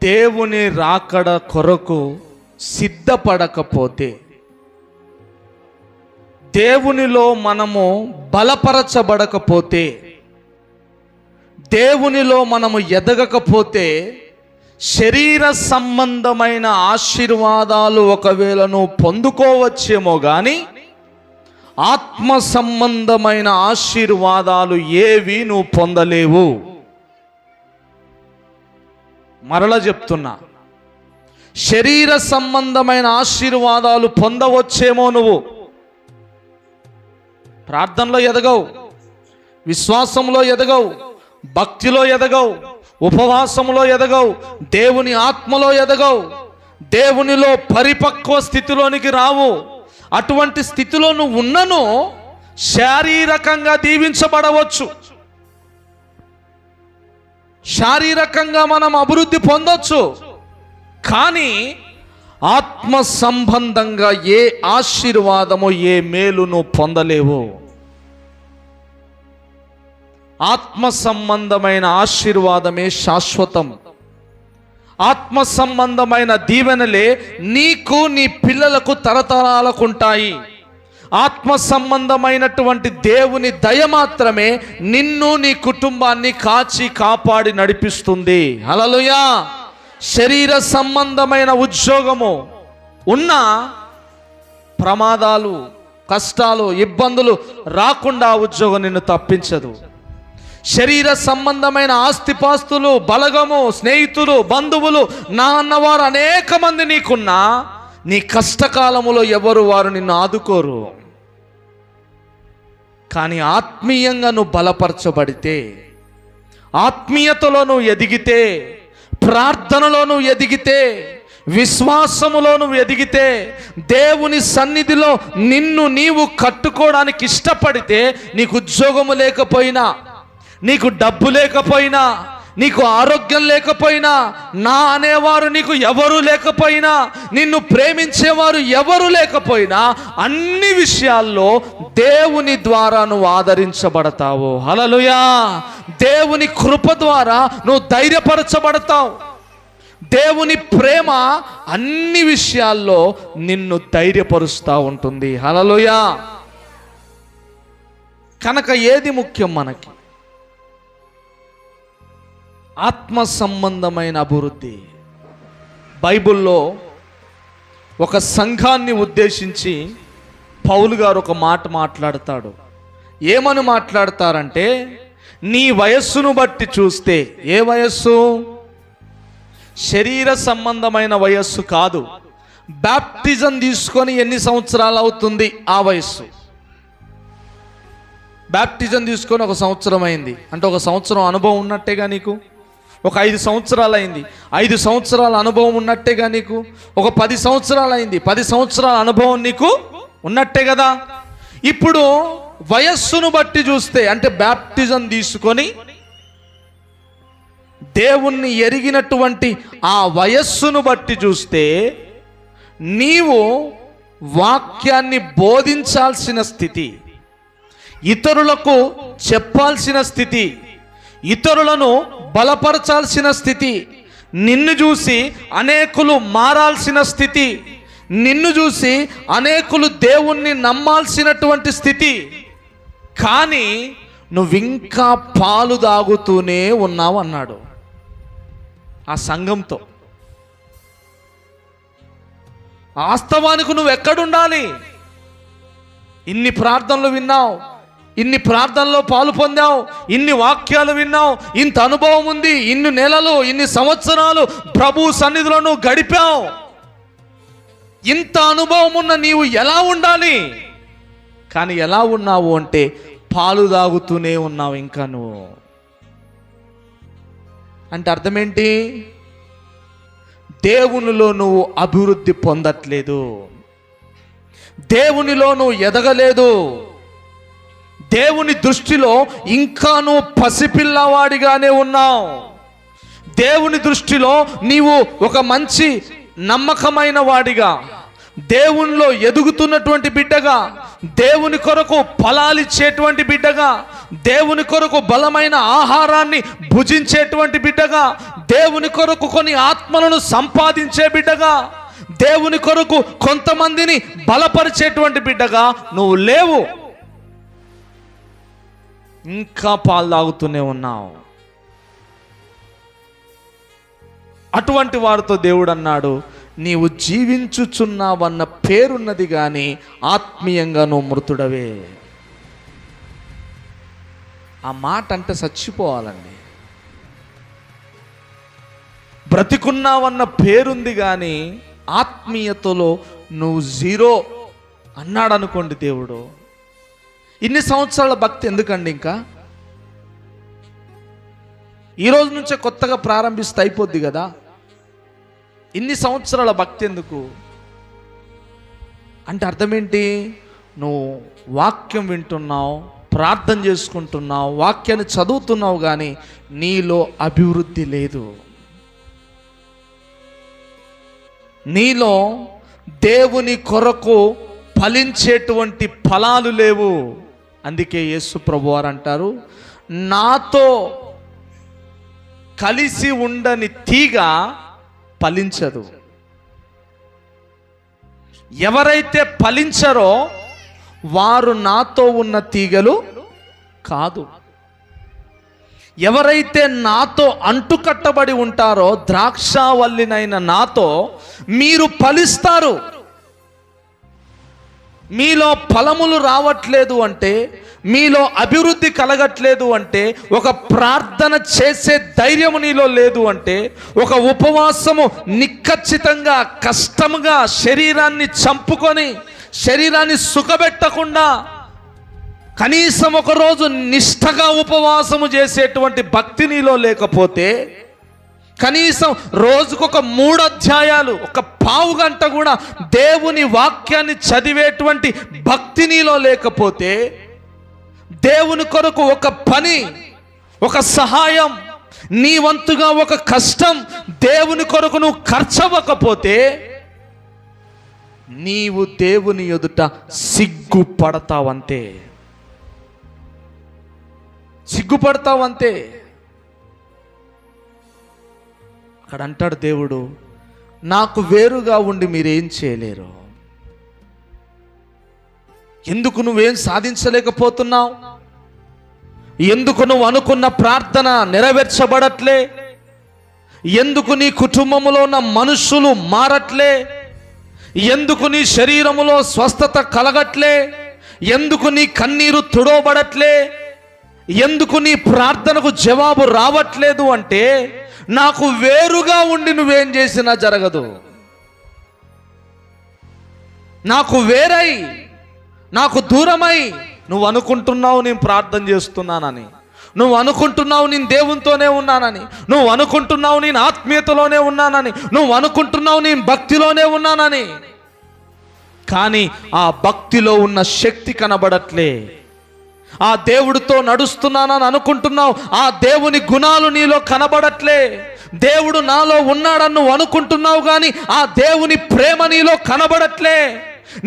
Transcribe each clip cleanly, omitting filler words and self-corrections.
దేవుని రాకడ కొరకు సిద్ధపడకపోతే, దేవునిలో మనము బలపరచబడకపోతే, దేవునిలో మనము ఎదగకపోతే, శరీర సంబంధమైన ఆశీర్వాదాలు ఒకవేళ నువ్వు పొందుకోవచ్చేమో కానీ ఆత్మ సంబంధమైన ఆశీర్వాదాలు ఏవి నువ్వు పొందలేవు. మరలా చెప్తున్నా, శరీర సంబంధమైన ఆశీర్వాదాలు పొందవచ్చేమో, నువ్వు ప్రార్థనలో ఎదగవు, విశ్వాసంలో ఎదగవు, భక్తిలో ఎదగవు, ఉపవాసంలో ఎదగవు, దేవుని ఆత్మలో ఎదగవు, దేవునిలో పరిపక్వ స్థితిలోనికి రావు. అటువంటి స్థితిలో నువ్వు ఉన్నను శారీరకంగా దీవించబడవచ్చు, శారీరకంగా మనం అభివృద్ధి పొందొచ్చు, కానీ ఆత్మ సంబంధంగా ఏ ఆశీర్వాదము ఏ మేలు నువ్వు పొందలేవు. ఆత్మ సంబంధమైన ఆశీర్వాదమే శాశ్వతం. ఆత్మ సంబంధమైన దీవెనలే నీకు నీ పిల్లలకు తరతరాలకుంటాయి. ఆత్మ సంబంధమైనటువంటి దేవుని దయ మాత్రమే నిన్ను నీ కుటుంబాన్ని కాచి కాపాడి నడిపిస్తుంది. హల్లెలూయా. శరీర సంబంధమైన ఉద్యోగము ఉన్న ప్రమాదాలు, కష్టాలు, ఇబ్బందులు రాకుండా ఆ ఉద్యోగం నిన్ను తప్పించదు. శరీర సంబంధమైన ఆస్తిపాస్తులు, బలగము, స్నేహితులు, బంధువులు, నా అన్నవారు అనేక మంది నీకున్నా నీ కష్టకాలములో ఎవరు వారు నిన్ను ఆదుకోరు. కానీ ఆత్మీయంగా నువ్వు బలపరచబడితే, ఆత్మీయతలో నువ్వు ఎదిగితే, ప్రార్థనలో నువ్వు ఎదిగితే, విశ్వాసములో నువ్వు ఎదిగితే, దేవుని సన్నిధిలో నిన్ను నీవు కట్టుకోవడానికి ఇష్టపడితే, నీకు ఉద్యోగము లేకపోయినా, నీకు డబ్బు లేకపోయినా, నీకు ఆరోగ్యం లేకపోయినా, నా అనేవారు నీకు ఎవరు లేకపోయినా, నిన్ను ప్రేమించేవారు ఎవరు లేకపోయినా, అన్ని విషయాల్లో దేవుని ద్వారా నువ్వు ఆదరించబడతావు. హల్లెలూయా. దేవుని కృప ద్వారా నువ్వు ధైర్యపరచబడతావు. దేవుని ప్రేమ అన్ని విషయాల్లో నిన్ను ధైర్యపరుస్తూ ఉంటుంది. హల్లెలూయా. కనుక ఏది ముఖ్యం మనకి? ఆత్మ సంబంధమైన అభివృద్ధి. బైబిల్లో ఒక సంఘాన్ని ఉద్దేశించి పౌలు గారు ఒక మాట మాట్లాడతాడు. ఏమని మాట్లాడతారంటే, నీ వయస్సును బట్టి చూస్తే, ఏ వయస్సు? శరీర సంబంధమైన వయస్సు కాదు, బాప్టిజం తీసుకొని ఎన్ని సంవత్సరాలు అవుతుంది ఆ వయస్సు. బాప్టిజం తీసుకొని 1 సంవత్సరం అయింది అంటే 1 సంవత్సరం అనుభవం ఉన్నట్టేగా నీకు. ఒక 5 సంవత్సరాలు అయింది, 5 సంవత్సరాల అనుభవం ఉన్నట్టేగా నీకు. ఒక 10 సంవత్సరాలు అయింది, 10 సంవత్సరాల అనుభవం నీకు ఉన్నట్టే కదా. ఇప్పుడు వయస్సును బట్టి చూస్తే, అంటే బాప్టిజం తీసుకొని దేవుణ్ణి ఎరిగినటువంటి ఆ వయస్సును బట్టి చూస్తే, నీవు వాక్యాన్ని బోధించాల్సిన స్థితి, ఇతరులకు చెప్పాల్సిన స్థితి, ఇతరులను బలపరచాల్సిన స్థితి, నిన్ను చూసి అనేకులు మారాల్సిన స్థితి, నిన్ను చూసి అనేకులు దేవుణ్ణి నమ్మాల్సినటువంటి స్థితి. కానీ నువ్వింకా పాలు తాగుతూనే ఉన్నావు అన్నాడు ఆ సంఘంతో. వాస్తవానికి నువ్వు ఎక్కడుండాలి? ఇన్ని ప్రార్థనలు విన్నావు, ఇన్ని ప్రార్థనలో పాలు పొందావు, ఇన్ని వాక్యాలు విన్నావు, ఇంత అనుభవం ఉంది, ఇన్ని నెలలు, ఇన్ని సంవత్సరాలు ప్రభు సన్నిధిలో నువ్వు గడిపావు. ఇంత అనుభవం ఉన్న నీవు ఎలా ఉండాలి? కానీ ఎలా ఉన్నావు అంటే పాలు తాగుతూనే ఉన్నావు ఇంకా నువ్వు. అంటే అర్థం ఏంటి? దేవునిలో నువ్వు అభివృద్ధి పొందట్లేదు, దేవునిలో నువ్వు ఎదగలేదు. దేవుని దృష్టిలో ఇంకా నువ్వు పసిపిల్లవాడిగానే ఉన్నావు. దేవుని దృష్టిలో నీవు ఒక మంచి నమ్మకమైన వాడిగా, దేవునిలో ఎదుగుతున్నటువంటి బిడ్డగా, దేవుని కొరకు ఫలాలిచ్చేటువంటి బిడ్డగా, దేవుని కొరకు బలమైన ఆహారాన్ని భుజించేటువంటి బిడ్డగా, దేవుని కొరకు కొన్ని ఆత్మలను సంపాదించే బిడ్డగా, దేవుని కొరకు కొంతమందిని బలపరిచేటువంటి బిడ్డగా నువ్వు లేవు. ఇంకా పాలు తాగుతూనే ఉన్నావు. అటువంటి వారితో దేవుడు అన్నాడు, నీవు జీవించుచున్నావన్న పేరున్నది కానీ ఆత్మీయంగా నువ్వు మృతుడవే. ఆ మాట అంటే చచ్చిపోవాలండి. బ్రతికున్నావన్న పేరుంది కానీ ఆత్మీయతలో నువ్వు జీరో అన్నాడు అనుకోండి దేవుడు. ఇన్ని సంవత్సరాల భక్తి ఎందుకండి? ఇంకా ఈ రోజు నుంచే కొత్తగా ప్రారంభిస్తే అయిపోద్ది కదా. ఇన్ని సంవత్సరాల భక్తి ఎందుకు అంటే అర్థం ఏంటి? నువ్వు వాక్యం వింటున్నావు, ప్రార్థన చేసుకుంటున్నావు, వాక్యాన్ని చదువుతున్నావు, కానీ నీలో అభివృద్ధి లేదు. నీలో దేవుని కొరకు ఫలించేటువంటి ఫలాలు లేవు. అందుకే యేసు ప్రభువారు అంటారు, నాతో కలిసి ఉండని తీగ ఫలించదు. ఎవరైతే ఫలించరో వారు నాతో ఉన్న తీగలు కాదు. ఎవరైతే నాతో అంటుకట్టబడి ఉంటారో, ద్రాక్షావల్లినైన నాతో మీరు ఫలిస్తారు. మీలో ఫలములు రావట్లేదు అంటే, మీలో అభివృద్ధి కలగట్లేదు అంటే, ఒక ప్రార్థన చేసే ధైర్యము నీలో లేదు అంటే, ఒక ఉపవాసము నిక్కచ్చితంగా కష్టముగా శరీరాన్ని చంపుకొని శరీరాన్ని సుఖపెట్టకుండా కనీసం ఒకరోజు నిష్ఠగా ఉపవాసము చేసేటువంటి భక్తి నీలో లేకపోతే, కనీసం రోజుకొక 3 అధ్యాయాలు, ఒక పావు గంట కూడా దేవుని వాక్యాన్ని చదివేటువంటి భక్తి నీలో లేకపోతే, దేవుని కొరకు ఒక పని, ఒక సహాయం, నీ వంతుగా ఒక కష్టం దేవుని కొరకు నువ్వు ఖర్చవ్వకపోతే, నీవు దేవుని ఎదుట సిగ్గుపడతావంతే. సిగ్గుపడతావంతే. అక్కడ అంటాడు దేవుడు, నాకు వేరుగా ఉండి మీరేం చేయలేరు. ఎందుకు నువ్వేం సాధించలేకపోతున్నావు? ఎందుకు నువ్వు అనుకున్న ప్రార్థన నెరవేర్చబడట్లే? ఎందుకు నీ కుటుంబంలో ఉన్న మనుషులు మారట్లే? ఎందుకు నీ శరీరములో స్వస్థత కలగట్లే? ఎందుకు నీ కన్నీరు తుడవబడట్లే? ఎందుకు నీ ప్రార్థనకు జవాబు రావట్లేదు అంటే, నాకు వేరుగా ఉండి నువ్వేం చేసినా జరగదు. నాకు వేరై, నాకు దూరమై నువ్వు అనుకుంటున్నావు నేను ప్రార్థన చేస్తున్నానని, నువ్వు అనుకుంటున్నావు నేను దేవునితోనే ఉన్నానని, నువ్వు అనుకుంటున్నావు నేను ఆత్మీయతలోనే ఉన్నానని, నువ్వు అనుకుంటున్నావు నేను భక్తిలోనే ఉన్నానని, కానీ ఆ భక్తిలో ఉన్న శక్తి కనబడట్లే. ఆ దేవుడితో నడుస్తున్నానని అనుకుంటున్నావు, ఆ దేవుని గుణాలు నీలో కనబడట్లే. దేవుడు నాలో ఉన్నాడని నువ్వు అనుకుంటున్నావు, కానీ ఆ దేవుని ప్రేమ నీలో కనబడట్లే.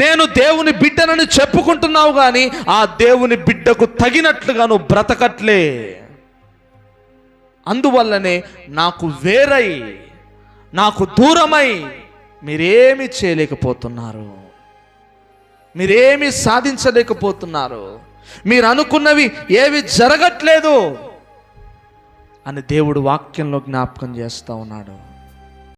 నేను దేవుని బిడ్డనని చెప్పుకుంటున్నావు, కానీ ఆ దేవుని బిడ్డకు తగినట్లుగా నువ్వు బ్రతకట్లే. అందువల్లనే నాకు వేరై, నాకు దూరమై మీరేమి చేయలేకపోతున్నారు, మీరేమి సాధించలేకపోతున్నారు, మీరు అనుకున్నవి ఏవి జరగట్లేదు అని దేవుడు వాక్యంలో జ్ఞాపకం చేస్తూ ఉన్నాడు.